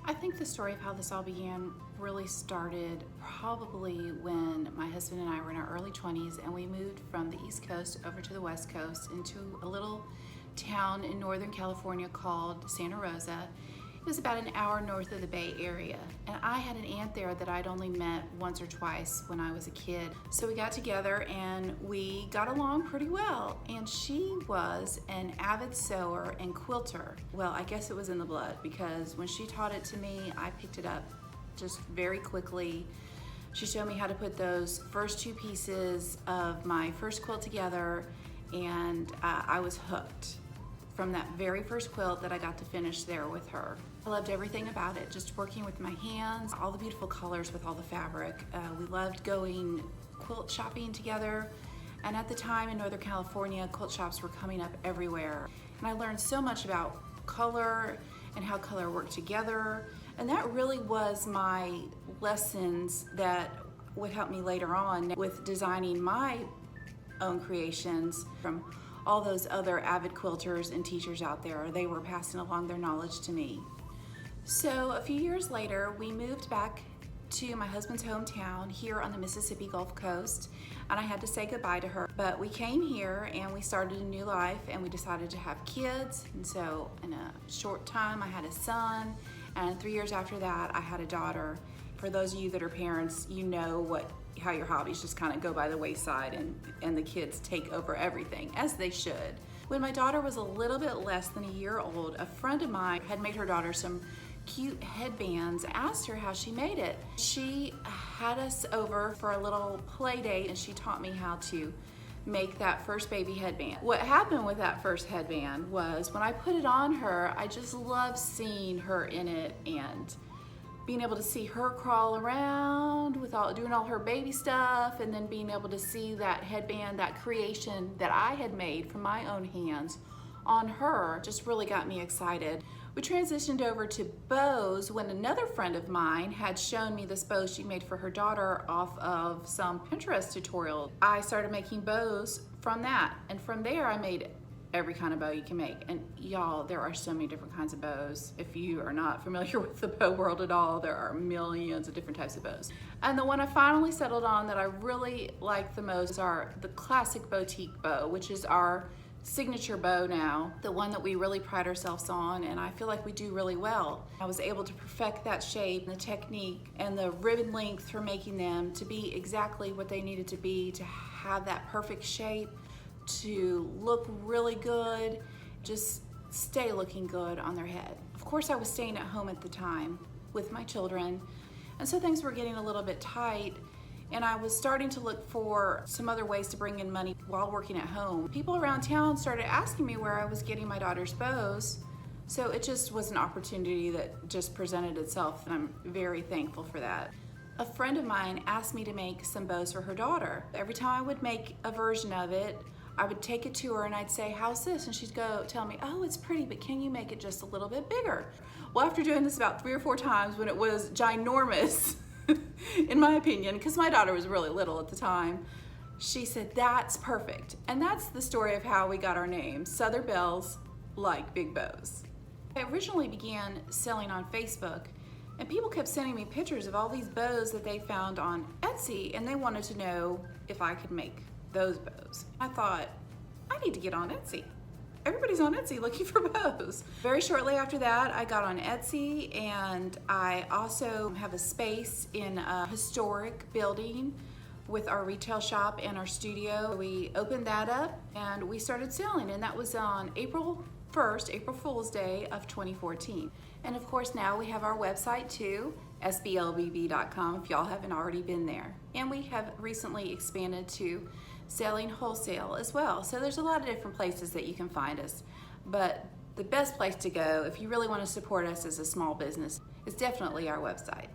I think the story of how this all began really started probably when my husband and I were in our early 20s and we moved from the East Coast over to the West Coast into a little town in Northern California called Santa Rosa. It was about an hour north of the Bay Area, and I had an aunt there that I'd only met once or twice when I was a kid. So we got together and we got along pretty well, and she was an avid sewer and quilter. Well, I guess it was in the blood, because when she taught it to me, I picked it up just very quickly. She showed me how to put those first two pieces of my first quilt together, and I was hooked from that very first quilt that I got to finish there with her. I loved everything about it, just working with my hands, all the beautiful colors with all the fabric. We loved going quilt shopping together, and at the time in Northern California, quilt shops were coming up everywhere. And I learned so much about color and how color worked together, and that really was my lessons that would help me later on with designing my own creations from all those other avid quilters and teachers out there. They were passing along their knowledge to me. So a few years later, we moved back to my husband's hometown here on the Mississippi Gulf Coast, and I had to say goodbye to her. But we came here and we started a new life, and we decided to have kids. And so in a short time, I had a son, and 3 years after that, I had a daughter. For those of you that are parents, you know how your hobbies just kind of go by the wayside and the kids take over everything, as they should. When my daughter was a little bit less than a year old, a friend of mine had made her daughter some cute headbands. I asked her how she made it. She had us over for a little play date, and she taught me how to make that first baby headband. What happened with that first headband was when I put it on her, I just loved seeing her in it and being able to see her crawl around doing all her baby stuff, and then being able to see that headband, that creation that I had made from my own hands on her, just really got me excited. We transitioned over to bows when another friend of mine had shown me this bow she made for her daughter off of some Pinterest tutorial. I started making bows from that, and from there I made every kind of bow you can make. And y'all, there are so many different kinds of bows. If you are not familiar with the bow world at all, there are millions of different types of bows. And the one I finally settled on that I really like the most are the classic boutique bow, which is our signature bow now, the one that we really pride ourselves on, and I feel like we do really well. I was able to perfect that shape, the technique, and the ribbon length for making them to be exactly what they needed to be, to have that perfect shape, to look really good, just stay looking good on their head. Of course, I was staying at home at the time with my children, and so things were getting a little bit tight, and I was starting to look for some other ways to bring in money while working at home. People around town started asking me where I was getting my daughter's bows, so it just was an opportunity that just presented itself, and I'm very thankful for that. A friend of mine asked me to make some bows for her daughter. Every time I would make a version of it, I would take it to her and I'd say, "How's this?" And she'd go tell me, "Oh, it's pretty, but can you make it just a little bit bigger?" Well, after doing this about 3 or 4 times when it was ginormous, in my opinion, because my daughter was really little at the time, she said, "That's perfect." And that's the story of how we got our name, Southern Belles Like Big Bows. I originally began selling on Facebook, and people kept sending me pictures of all these bows that they found on Etsy, and they wanted to know if I could make those bows. I thought, I need to get on Etsy. Everybody's on Etsy looking for bows. Very shortly after that, I got on Etsy, and I also have a space in a historic building with our retail shop and our studio. We opened that up and we started selling, and that was on April 1st, April Fool's Day of 2014. And of course now we have our website too, sblbb.com, if y'all haven't already been there. And we have recently expanded to selling wholesale as well. So there's a lot of different places that you can find us. But the best place to go if you really want to support us as a small business is definitely our website.